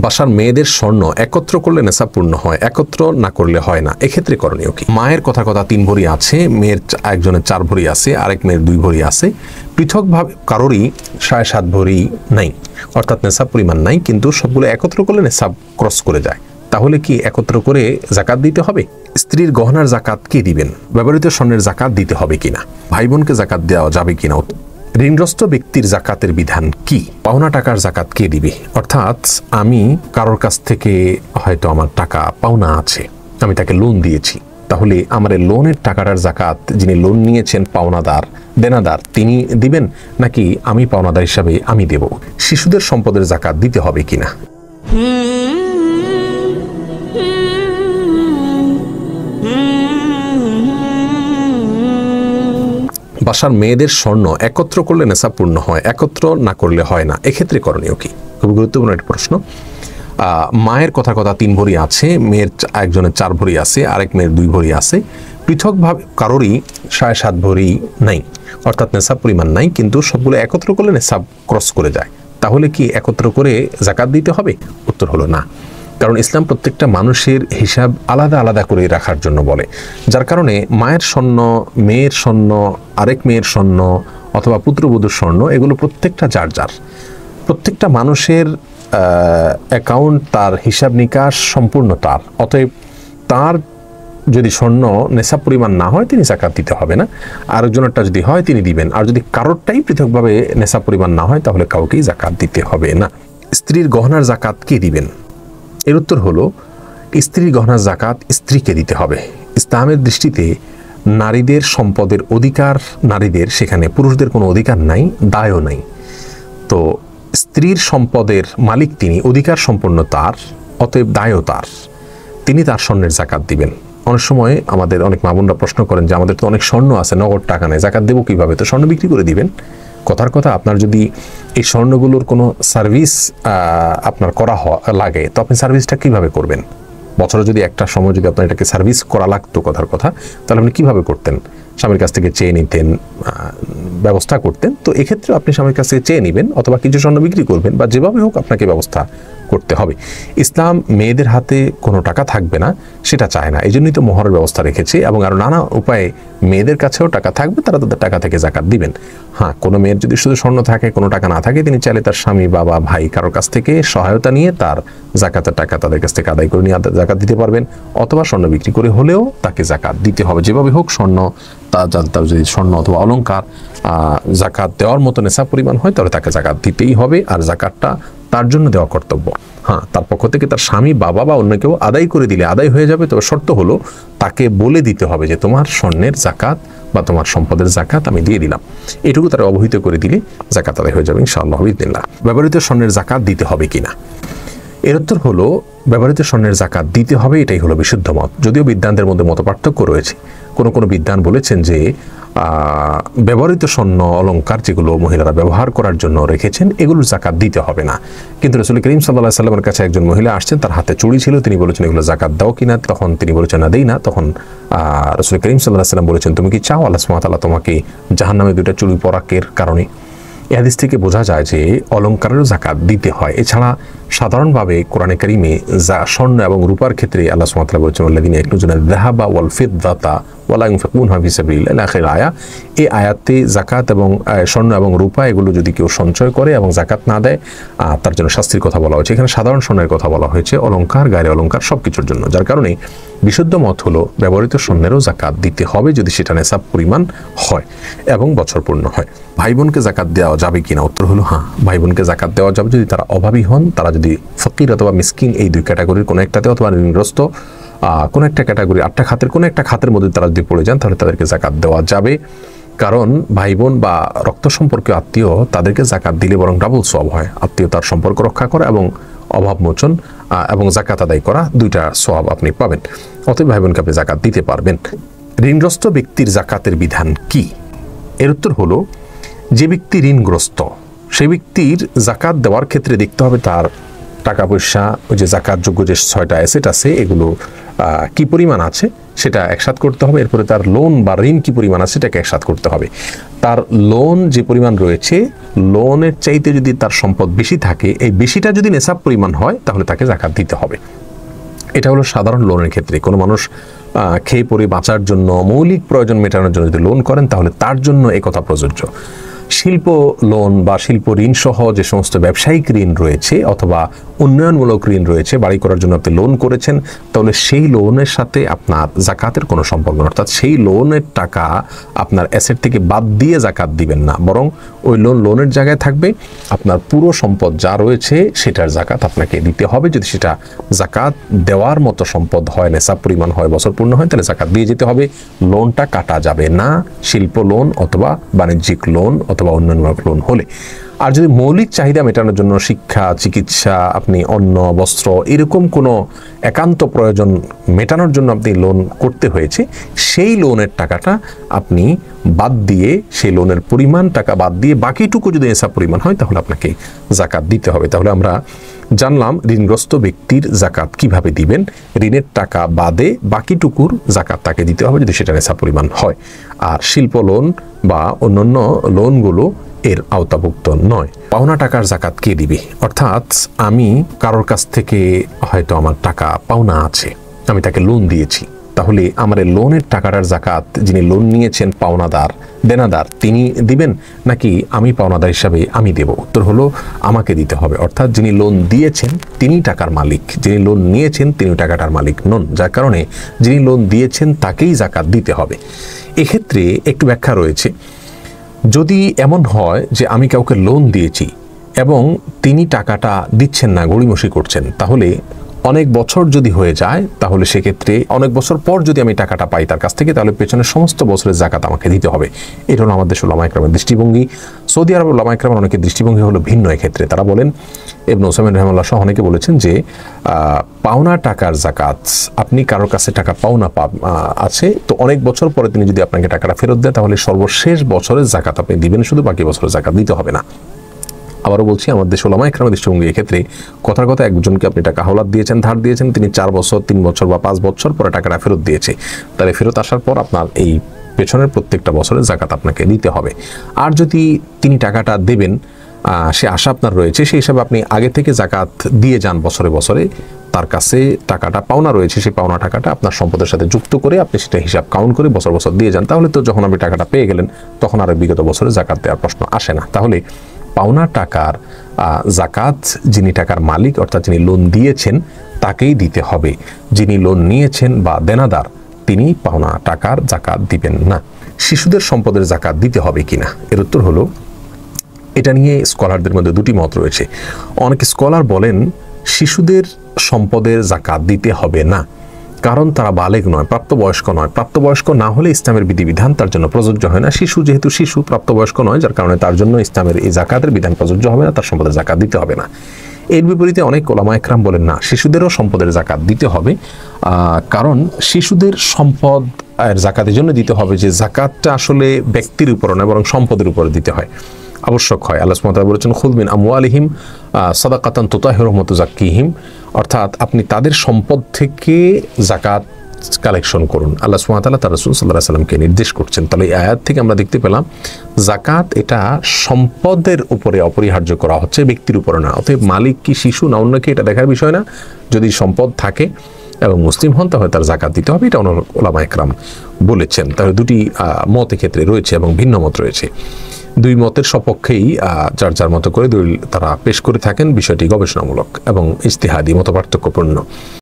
বাসার মেয়েদের স্বর্ণ একত্র করলে নেশাব পূর্ণ হয়, একত্র না করলে হয় না, এক্ষেত্রে করণীয় কি? মায়ের কথা 3 ভরি আছে, মেয়ের একজনের 4 ভরি আছে, আরেক মেয়ের 2 ভরি আছে, পৃথকভাবে কারোরই 7.5 ভরি নাই, অর্থাৎ নেশাব পরিমাণ নাই, কিন্তু সবগুলো একত্র করলে নেশাব ক্রস করে যায়। তাহলে কি একত্র করে জাকাত দিতে হবে? স্ত্রীর গহনার জাকাত কে দিবেন? ব্যবহৃত স্বর্ণের জাকাত দিতে হবে কিনা? ভাই বোনকে জাকাত দেওয়া যাবে কিনা? ঋণগ্রস্ত ব্যক্তির জাকাতের বিধান কি? পাওনা টাকার জাকাত কে দিবে? অর্থাৎ আমি কারোর কাছ থেকে হয়তো আমার টাকা পাওনা আছে, আমি তাকে লোন দিয়েছি, তাহলে আমার লোনের টাকাটার জাকাত যিনি লোন নিয়েছেন পাওনাদার দেনাদার তিনি দিবেন, নাকি আমি পাওনাদার হিসাবে আমি দেব? শিশুদের সম্পদের জাকাত দিতে হবে কিনা? বাসার মেয়েদের স্বর্ণ একত্র করলে নেশাব পূর্ণ হয়, একত্র না করলে হয় না, এক্ষেত্রে করণীয় কি? খুব গুরুত্বপূর্ণ একটা প্রশ্ন। মায়ের কথা 3 ভরি আছে, মেয়ের একজনের 4 ভরি আছে, আরেক মেয়ের 2 ভরি আছে, পৃথকভাবে কারোরই 7.5 ভরি নাই, অর্থাৎ নেশাব পরিমাণ নাই, কিন্তু সবগুলো একত্র করলে নেশাব ক্রস করে যায়। তাহলে কি একত্র করে জাকাত দিতে হবে? উত্তর হলো না, কারণ ইসলাম প্রত্যেকটা মানুষের হিসাব আলাদা আলাদা করে রাখার জন্য বলে, যার কারণে মায়ের স্বর্ণ, মেয়ের স্বর্ণ, আরেক মেয়ের স্বর্ণ অথবা পুত্রবধূর স্বর্ণ এগুলো প্রত্যেকটা যার যার, প্রত্যেকটা মানুষের অ্যাকাউন্ট, তার হিসাব নিকাশ সম্পূর্ণ তার, অতএব তার যদি স্বর্ণ নেশাব পরিমাণ না হয় তিনি জাকাত দিতে হবে না, আরেকজনেরটা যদি হয় তিনি দিবেন, আর যদি কারোরটাই পৃথকভাবে নেশাব পরিমাণ না হয় তাহলে কাউকেই জাকাত দিতে হবে না। স্ত্রীর গহনার জাকাত কে দিবেন? এর উত্তর হলো স্ত্রীর গহনার জাকাত স্ত্রীকে দিতে হবে। ইসলামের দৃষ্টিতে নারীদের সম্পদের অধিকার নারীদের, সেখানে পুরুষদের কোনো অধিকার নাই, দায়ও নাই। তো স্ত্রীর সম্পদের মালিক তিনি, অধিকার সম্পন্ন তার, অতএব দায়ও তার, তিনি তার স্বর্ণের জাকাত দিবেন। অনেক সময় আমাদের অনেক মা বোনরা প্রশ্ন করেন যে আমাদের তো অনেক স্বর্ণ আছে, নগদ টাকা নেই, জাকাত দেবো কীভাবে? তো স্বর্ণ বিক্রি করে দিবেন। কথার কথা, আপনার যদি এই স্বর্ণগুলোর কোনো সার্ভিস আপনার করা লাগে, তো আপনি সার্ভিসটা কিভাবে করবেন? বছরে যদি একটা সময় যদি আপনার এটাকে সার্ভিস করা লাগতো, কথার কথা, তাহলে আপনি কিভাবে করতেন? স্বামীর কাছ থেকে চেয়ে নিতেন, ব্যবস্থা করতেন। তো এক্ষেত্রে আপনি স্বামীর কাছ থেকে চেয়ে নেবেন অথবা কিছু স্বর্ণ বিক্রি করবেন, বা যেভাবে হোক আপনাকে ব্যবস্থা করতে হবে। ইসলাম মেয়েদের হাতে কোনো টাকা থাকবে না সেটা চায় না, এই জন্যই তো মোহরের ব্যবস্থা রেখেছে, এবং আরও নানা উপায়ে মেয়েদের কাছেও টাকা থাকবে, তারা তাদের টাকা থেকে জাকাত দিবেন। হ্যাঁ, কোনো মেয়ের যদি শুধু স্বর্ণ থাকে, কোনো টাকা না থাকে, তিনি চাইলে তার স্বামী, বাবা, ভাই কারোর কাছ থেকে সহায়তা নিয়ে তার জাকাতের টাকা তাদের কাছ থেকে আদায় করে নিয়ে জাকাত দিতে পারবেন, অথবা স্বর্ণ বিক্রি করে হলেও তাকে জাকাত দিতে হবে। যেভাবে হোক স্বর্ণ, তার যদি স্বর্ণ অথবা অলংকার জাকাত দেওয়ার মতো নেশাব পরিমাণ হয় তাহলে তাকে জাকাত দিতেই হবে, আর জাকাতটা তার জন্য দেওয়া কর্তব্য। হ্যাঁ, তার পক্ষ থেকে তার স্বামী, বাবা বা অন্য কেউ আদায় করে দিলে আদায় হয়ে যাবে, তবে শর্ত হলো তাকে বলে দিতে হবে যে তোমার স্বর্ণের জাকাত বা তোমার সম্পদের জাকাত আমি দিয়ে দিলাম। এটুকু তারা অবহিত করে দিলে জাকাত আদায় হয়ে যাবে ইনশাআল্লাহ বিদিনিল্লাহ। ব্যবহৃত স্বর্ণের জাকাত দিতে হবে কিনা? এর উত্তর হলো ব্যবহৃত স্বর্ণের জাকাত দিতে হবে, এটাই হলো বিশুদ্ধ মত। যদিও বিদ্বানদের মধ্যে মত পার্থক্য রয়েছে, কোনো বিদ্বান বলেছেন যে ব্যবহৃত স্বর্ণ অলংকার যেগুলো মহিলারা ব্যবহার করার জন্য রেখেছেন এগুলোর জাকাত দিতে হবে না। কিন্তু রাসূল করিম সাল্লাল্লাহু আলাইহি সাল্লামের কাছে একজন মহিলা আসছেন, তার হাতে চুড়ি ছিল, তিনি বলেছেন এগুলো জাকাত দাও কিনা? তখন তিনি বলেছেন না, দেই না। তখন রাসূল করিম সাল্লাল্লাহু আলাইহি সাল্লাম বলেছেন তুমি কি চাও আল্লাহ সুবহানাহু ওয়া তাআলা তোমাকে জাহান্নামে 2টা চুড়ি পরাকের কারণে? এই হাদিস থেকে বোঝা যায় যে অলংকারেরও জাকাত দিতে হয়। এছাড়া সাধারণভাবে কোরআনে কারিমে স্বর্ণ এবং রূপার ক্ষেত্রে আল্লাহ সুবহানাহু ওয়া তাআলা বলেছেন আল্লাযীনা ইয়াকনুজুনা আয-যাহাবা ওয়াল ফিদ্দাতা ওয়া লা ইউনফিকুনহা ফি সাবিলিল্লাহ ইলা আখির আয়া। এই আয়াতে জাকাত এবং স্বর্ণ এবং রূপা এগুলো যদি কেউ সঞ্চয় করে এবং জাকাত না দেয় তার জন্য শাস্তির কথা বলা হয়েছে। এখানে সাধারণ স্বর্ণের কথা বলা হয়েছে, অলংকার, গায়ের অলংকার সব কিছুর জন্য। যার কারণে বিশুদ্ধ মত হলো ব্যবহৃত স্বর্ণেরও জাকাত দিতে হবে যদি সেটা নেশাব পরিমাণ হয় এবং বছর পূর্ণ হয়। ভাই বোনকে জাকাত দেওয়া যাবে কিনা? উত্তর হলো হ্যাঁ, ভাই বোনকে জাকাত দেওয়া যাবে যদি তারা অভাবী হন, তারা যদি ফকির অথবা মিসকিন এই 2 ক্যাটাগরির কোনো একটাতে, অথবা ঋণগ্রস্ত কোনো একটা ক্যাটাগরি, 8টা খাতের কোনো একটা খাতের মধ্যে তারা যদি পড়ে যান তাহলে তাদেরকে জাকাত দেওয়া যাবে। কারণ ভাই বোন বা রক্ত সম্পর্কীয় আত্মীয়, তাদেরকে জাকাত দিলে বরং ডাবল সওয়াব হয়। আত্মীয়তার সম্পর্ক রক্ষা করা এবং অভাব মোচন এবং জাকাত আদায় করা 2টা সওয়াব আপনি পাবেন। অতএব ভাই বোনকে আপনি জাকাত দিতে পারবেন। ঋণগ্রস্ত ব্যক্তির জাকাতের বিধান কি? এর উত্তর হলো যে ব্যক্তি ঋণগ্রস্ত সেই ব্যক্তির জাকাত দেওয়ার ক্ষেত্রে দেখতে হবে তার টাকা পয়সা, ওই যে জাকাত যোগ্য যে 6টা অ্যাসেট আছে এগুলো কি পরিমাণ আছে সেটা একসাথ করতে হবে, এরপরে তার লোন বা ঋণ কি পরিমাণ আছে সেটাকে একসাথ করতে হবে। তার লোন যে পরিমাণ রয়েছে, লোনের চাইতে যদি তার সম্পদ বেশি থাকে, এই বেশিটা যদি নেশাব পরিমাণ হয় তাহলে তাকে যাকাত দিতে হবে। এটা হলো সাধারণ লোনের ক্ষেত্রে। কোনো মানুষ খেয়ে পরে বাঁচার জন্য, মৌলিক প্রয়োজন মেটানোর জন্য যদি লোন করেন তাহলে তার জন্য এই কথা প্রযোজ্য। শিল্প লোন বা শিল্প ঋণ সহ যে সমস্ত ব্যবসায়িক ঋণ রয়েছে অথবা উন্নয়নমূলক ঋণ রয়েছে, বাড়ি করার জন্য আপনি লোন করেছেন, তাহলে সেই লোনের সাথে আপনার যাকাতের কোনো সম্পর্ক নেই। অর্থাৎ সেই লোনের টাকা আপনার অ্যাসেট থেকে বাদ দিয়ে যাকাত দিবেন না, বরং ওই লোনের জায়গায় থাকবে। আপনার পুরো সম্পদ যা রয়েছে সেটার যাকাত আপনাকে দিতে হবে। যদি সেটা যাকাত দেওয়ার মতো সম্পদ হয়, নেশাব পরিমাণ হয়, বছর পূর্ণ হয়, তাহলে যাকাত দিয়ে যেতে হবে। লোনটা কাটা যাবে না শিল্প লোন অথবা বাণিজ্যিক লোন অথবা উন্নয়নমূলক লোন হলে। আর যদি মৌলিক চাহিদা মেটানোর জন্য শিক্ষা, চিকিৎসা, আপনি অন্ন, বস্ত্র, এরকম কোনো একান্ত প্রয়োজন মেটানোর জন্য আপনি লোন করতে হয়েছে, সেই লোনের টাকাটা আপনি বাদ দিয়ে, সেই লোনের পরিমাণ টাকা বাদ দিয়ে বাকিটুকু যদি নেশাব পরিমাণ হয় তাহলে আপনাকে যাকাত দিতে হবে। তাহলে আমরা জানলাম ঋণগ্রস্ত ব্যক্তির যাকাত কিভাবে দিবেন। ঋণের টাকা বাদে বাকিটুকুর যাকাত তাকে দিতে হবে যদি সেটা নেশাব পরিমাণ হয়। আর শিল্প লোন বা অন্যান্য লোনগুলো এর আওতাভুক্ত নয়। পাওনা টাকার যাকাত কে দিবে? অর্থাৎ আমি কারোর কাছ থেকে হয়তো আমার টাকা পাওনা আছে, আমি তাকে লোন দিয়েছি, তাহলে আমার এই লোনের টাকাটার যাকাত যিনি লোন নিয়েছেন, পাওনাদার, দেনাদার, তিনি দিবেন নাকি আমি পাওনাদার হিসাবে আমি দেব? উত্তর হলো আমাকে দিতে হবে। অর্থাৎ যিনি লোন দিয়েছেন তিনি টাকার মালিক, যিনি লোন নিয়েছেন তিনি টাকাটার মালিক নন, যার কারণে যিনি লোন দিয়েছেন তাকেই যাকাত দিতে হবে। এক্ষেত্রে একটু ব্যাখ্যা রয়েছে। যদি এমন হয় যে আমি কাউকে লোন দিয়েছি এবং তিনি টাকাটা দিচ্ছেন না, গড়িমসি করছেন, তাহলে অনেক বছর যদি হয়ে যায়, তাহলে সেক্ষেত্রে অনেক বছর পর যদি আমি টাকাটা পাই তার কাছ থেকে, তাহলে পেছনের সমস্ত বছরের যাকাত আমাকে দিতে হবে। এটা হলো আমাদের দেশের উলামা ইকরামের দৃষ্টিভঙ্গি। সৌদি আরবের উলামা ইকরামের অনেকের দৃষ্টিভঙ্গি হলো ভিন্ন। এক্ষেত্রে তারা বলেন, ইবনে উসাইমিন রাহিমাহুল্লাহ সহ অনেকে বলেছেন যে পাওনা টাকার যাকাত, আপনি কারোর কাছে টাকা পাওনা আছে, তো অনেক বছর পরে তিনি যদি আপনাকে টাকাটা ফেরত দেয় তাহলে সর্বশেষ বছরের যাকাত আপনি দিবেন, শুধু বাকি বছরের যাকাত দিতে হবে না। আবারও বলছি, আমাদের উলামা ইকরামের দৃষ্টিভঙ্গি এক্ষেত্রে কথার কথা, একজনকে আপনি টাকা হাওলাত দিয়েছেন, ধার দিয়েছেন, তিনি 4 বছর, 3 বছর বা 5 বছর পরে টাকাটা ফেরত দিয়েছে, তাহলে ফেরত আসার পর আপনার এই পেছনের প্রত্যেকটা বছরের যাকাত আপনাকে দিতে হবে। আর যদি তিনি টাকাটা দেবেন সে আশা আপনার রয়েছে, সেই হিসাবে আপনি আগে থেকে যাকাত দিয়ে যান বছরে বছরে, তার কাছে টাকাটা পাওনা রয়েছে, সেই পাওনা টাকাটা আপনার সম্পদের সাথে যুক্ত করে আপনি সেটা হিসাব কাউন্ট করে বছর বছর দিয়ে যান, তাহলে তো যখন আপনি টাকাটা পেয়ে গেলেন তখন আর বিগত বছরে যাকাত দেওয়ার প্রশ্ন আসে না। তাহলে পাওনা টাকার যাকাত যিনি টাকার মালিক অর্থাৎ যিনি লোন দিয়েছেন তাকেই দিতে হবে। যিনি লোন নিয়েছেন বা দেনাদার তিনি পাওনা টাকার যাকাত দিবেন না। শিশুদের সম্পদের যাকাত দিতে হবে কিনা, এর উত্তর হলো, এটা নিয়ে স্কলারদের মধ্যে দুটি মত রয়েছে। অনেক স্কলার বলেন শিশুদের সম্পদের যাকাত দিতে হবে না, কারণ তারা বালেগ নয়, প্রাপ্তবয়স্ক নয়। প্রাপ্তবয়স্ক না হলে ইসলামের বিধিবিধান তার জন্য প্রযোজ্য হয় না। শিশু যেহেতু শিশু, প্রাপ্তবয়স্ক নয়, যার কারণে তার জন্য ইসলামের এই যাকাতের বিধান প্রযোজ্য হবে না, তার সম্পদের যাকাত দিতে হবে না। এর বিপরীতে অনেক উলামা ইকরাম বলেন না, শিশুদেরও সম্পদের যাকাত দিতে হবে, কারণ শিশুদের সম্পদ যাকাতের জন্য দিতে হবে যে যাকাতটা আসলে ব্যক্তির উপর নয় বরং সম্পদের উপরে দিতে হয়, আবশ্যক হয়। আল্লাহ সুবহানাহু ওয়া তাআলা বলেছেন, খুয মিন আমওয়ালিহিম সাদাকাতান তুতাহিরুহুম ওয়া তুযাক্কিহিম, অর্থাৎ আপনি তাদের সম্পদ থেকে যাকাত কালেকশন করুন। আল্লাহ সুবহানাহু ওয়া তাআলা তার রাসূল সাল্লাল্লাহু আলাইহি ওয়াসাল্লামকে নির্দেশ করছেন। তাহলে এই আয়াত থেকে আমরা দেখতে পেলাম যাকাত এটা সম্পদের উপরে অপরিহার্য করা হচ্ছে, ব্যক্তির উপরে না। অতএব মালিক কি শিশু না অন্য কি এটা দেখার বিষয় না, যদি সম্পদ থাকে এবং মুসলিম হন তাহলে তার যাকাত দিতে হবে, এটা উলামা ইকরাম বলেছেন। তাহলে দুটি মত ক্ষেত্রে রয়েছে এবং ভিন্ন মত রয়েছে। দুই মতের সপক্ষেই যার যার মতো করে দলিল তারা পেশ করে থাকেন। বিষয়টি গবেষণামূলক এবং ইজতিহাদি মতপার্থক্যপূর্ণ।